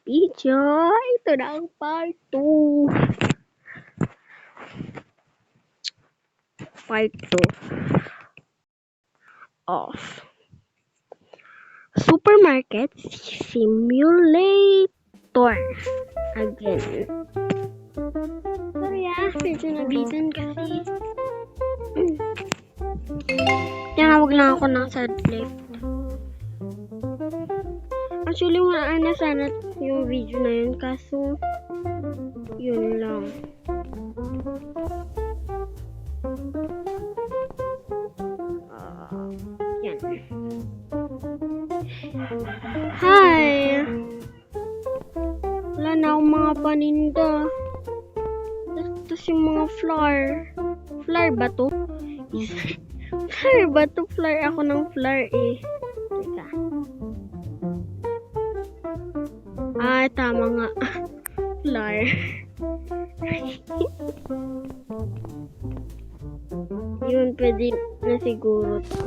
video. Ito na ang part 2. Part 2 of Supermarket Simulator. Again. Sorry medyo nabitin kasi. Tinawag lang ako ng left. Actually, wala na sana yung video na yun. Kaso, yun lang. Yan. Hi! Wala na akong mga paninda. Tapos yung mga flour. Flour ba to? Flour ba to? Flour ako ng flour eh. Teka. Ah, tama nga. Flour. Yun, pwede na siguro to.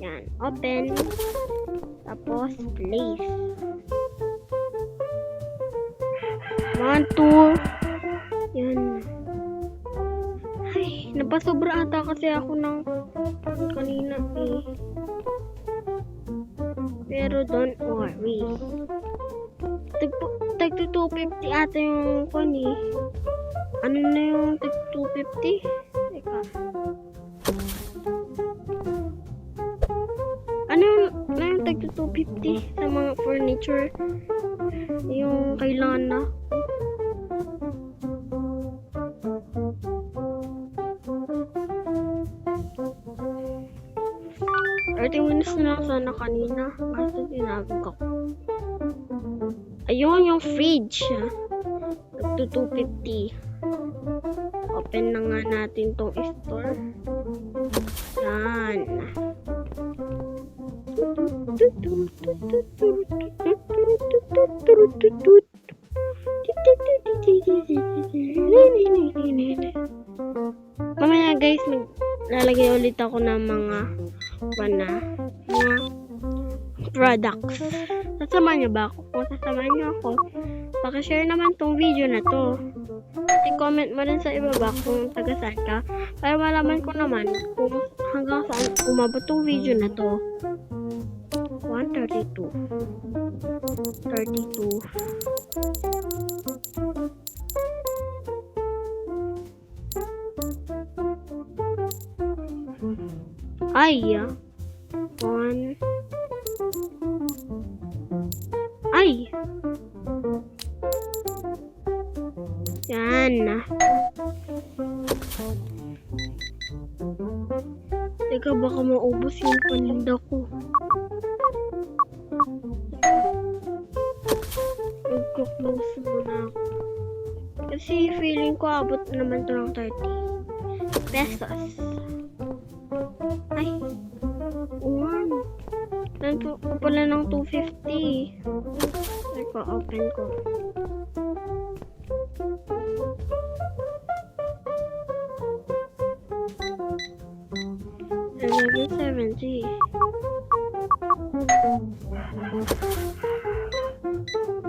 Yan. Open. Tapos, place. 1, 2. Yan. Ay, napasobra ata kasi ako ng kanina eh. Pero don't worry. Tag 250 ata yung kani. Ano na yung tag 250? Teka. Ano na yung tag 250 sa mga furniture? Yung kailangan na. Minutes na lang sana kanina. Basta tinawag ako. Ayun yung fridge. Nagto 250. Open na nga natin tong store. Yan. Mamaya guys, lalagay ulit ako ng mga products. Sasamahan niyo ba ako? Kung sasamahan niyo ako, pakishare naman tong video na to. I-comment mo rin sa ibaba kung taga saan ka para malaman ko naman kung hanggang saan umabot tong video na to. 132 32 Ay, 1. Ay! Yan. Teka, baka maubos yung paninda ko. Mag-close muna ako. Kasi feeling ko abot naman ito ng 30 pesos. Ay! Uwan! Nanto pala ng 250. Teka, open ko. $11.70.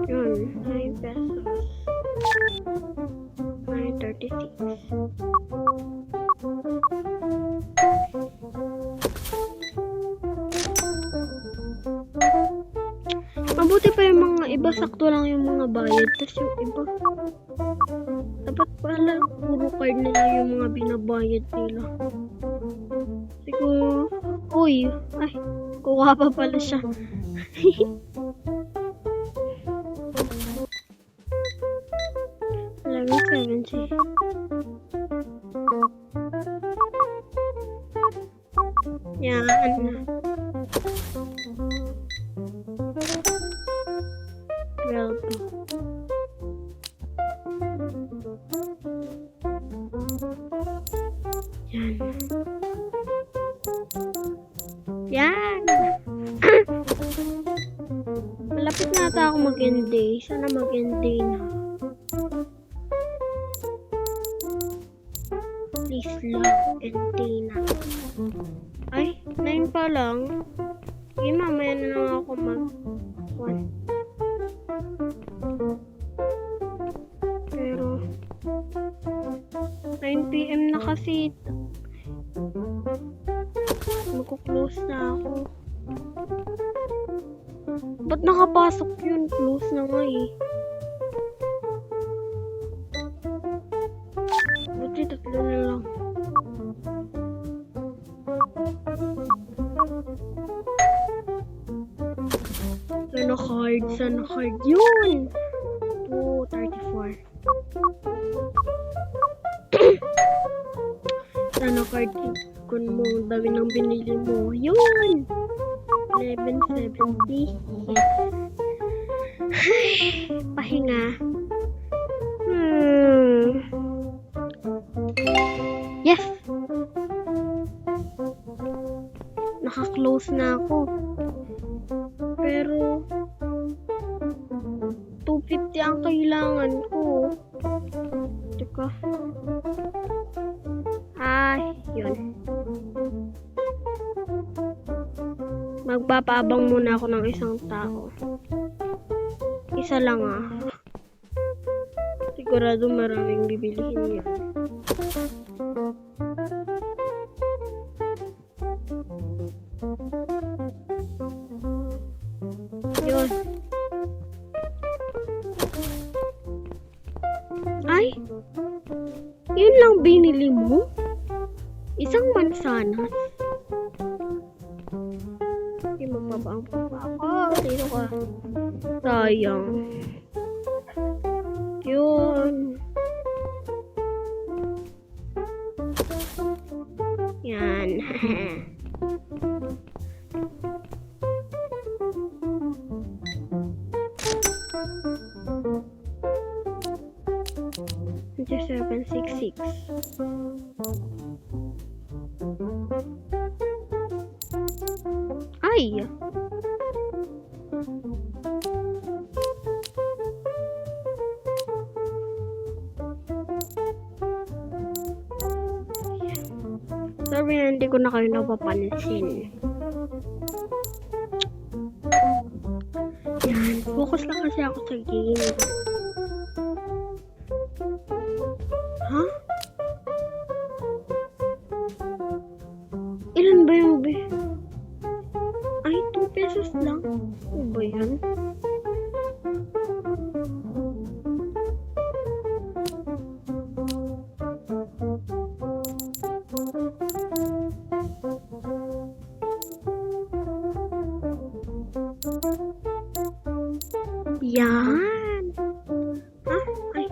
Yun, 9 pesos. 9.36. Mabuti pa yung mga iba, sakto lang yung mga bayad. Tapos yung iba, dapat pala puro card nila yung mga binabayad nila. Siguro, uy, ay, kuha pa pala siya. $11.70. Yan. Yan. Malapit na ata ako mag-end day. Sana mag-end day na. Please lang, end day na. Ay, 9 pa lang. Sige, mamaya na lang ako mag-1. Pero 9 PM na kasi. Magko-close na ako. Ba't nakapasok yun? Close na nga eh. Buti 3 na lang. Sana card yun. 234. Sana card kun mo, dami ng binili mo. Yun! 1170. Pahinga. Yes! Naka-close na ako. Pero 250 ang kailangan ko. Teka. Yun. Magpapaabang muna ako ng isang tao. Isa lang Sigurado maraming bibilihin yan. Yun. Ay! Yun lang binili mo? Isang mansanas? Hindi magpapaang pa ako. Dito ka. Sayang. Yun. Yan. Ito 766. Ay! Sabi na hindi ko na kayo napapansin. Yan. Focus lang kasi ako sa game. Ha? Ilan ba yung Ay, 2 pesos lang. Ano ba yan? Yan. Ay.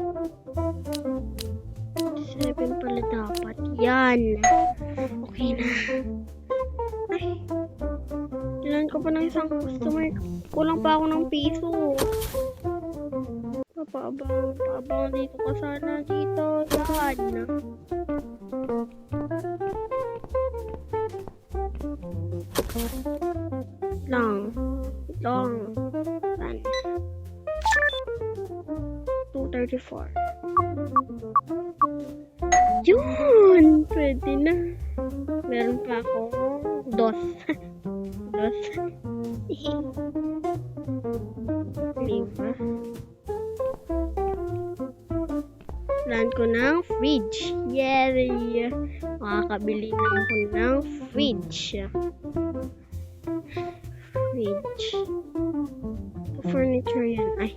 7 pala dapat. Yan. Okay na. Ay. Kailan ko pa ng isang customer. Kulang pa ako ng piso. Paabang dito ka sana dito. Yan. Lang. 234. Yun! Pwede na. Meron pa ako. Dos. Lima. Plan ko ng fridge. Yay! Makakabili na ako ng fridge. Furniture yan. Ay.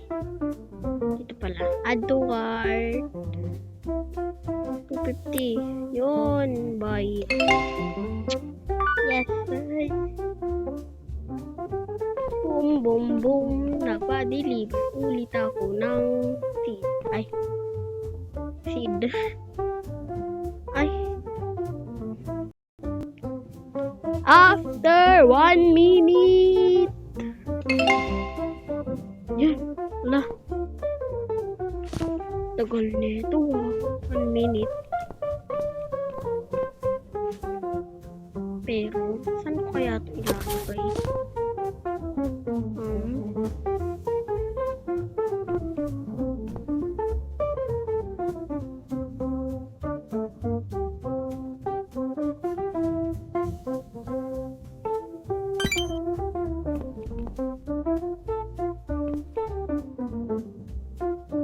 Dito pala. Add to cart. 250. Yun. Buy. Yes. Boom. Napadeliver ulit ako ng seed. Ay. After 1 minute. Yan. Wala. Tagal nito 1 minute. Pero, saan ko kaya ito ilalagay?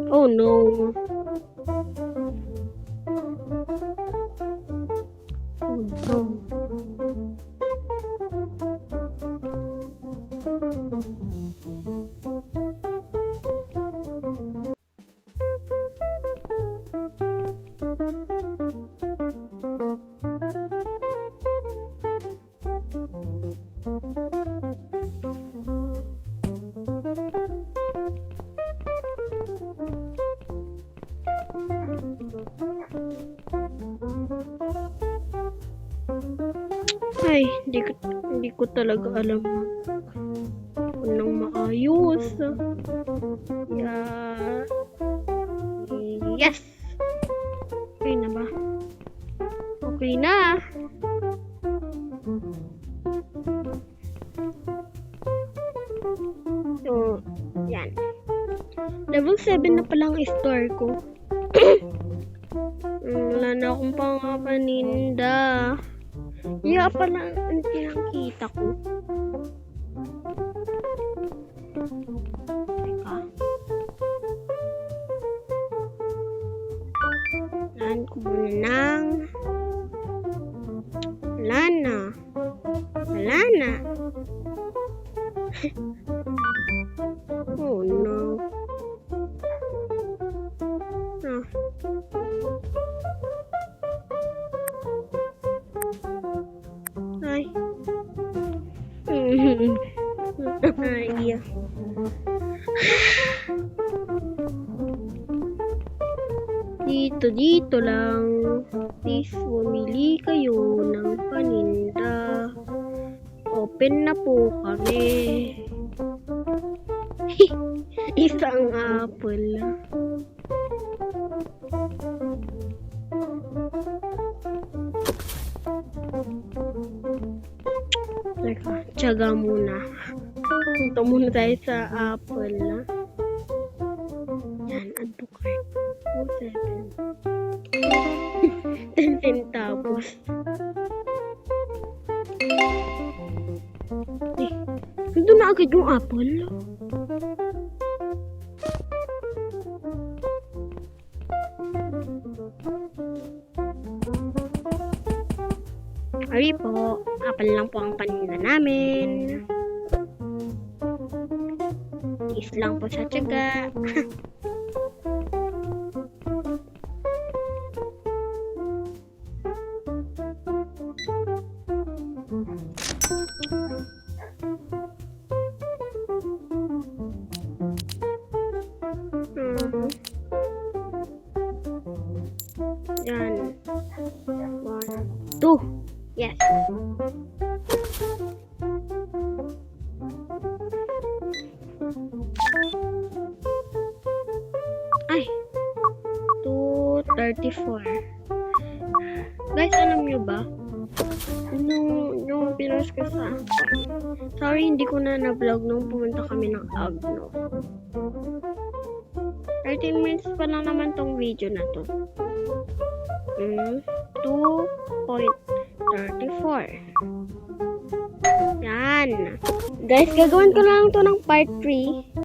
Oh no. Oh no. Ay, hindi ko talaga alam nang maayos. Yeah. Yes! Okay na ba? Okay na. So, yan. Level 7 na palang store ko. Wala na akong pangapaninda. Yeah, pala ang pinakita ko. Teka. Lan ko muna ng wala na. Wala na. Oh no. Ah. Ay. Ay. Dito lang. Please, bumili kayo ng paninda. Open na po kami. Isang apple. Teka, tiyaga muna. Punta muna tayo sa apple. Yan, add to cart. 7. 10 centavos. Eh, nandun na agad yung apple. Sorry po, apple lang po ang paninda namin. Is lang po sa tiyaga. Yan. 1, 2. Yes. Ay. 234. Guys, alam nyo ba? Nung pinost ko sa sorry, hindi ko na na-vlog nung pumunta kami ng Agno. 13 minutes pa lang naman tong video na to. 2.34. Yan. Guys, gagawin ko lang to ng part 3.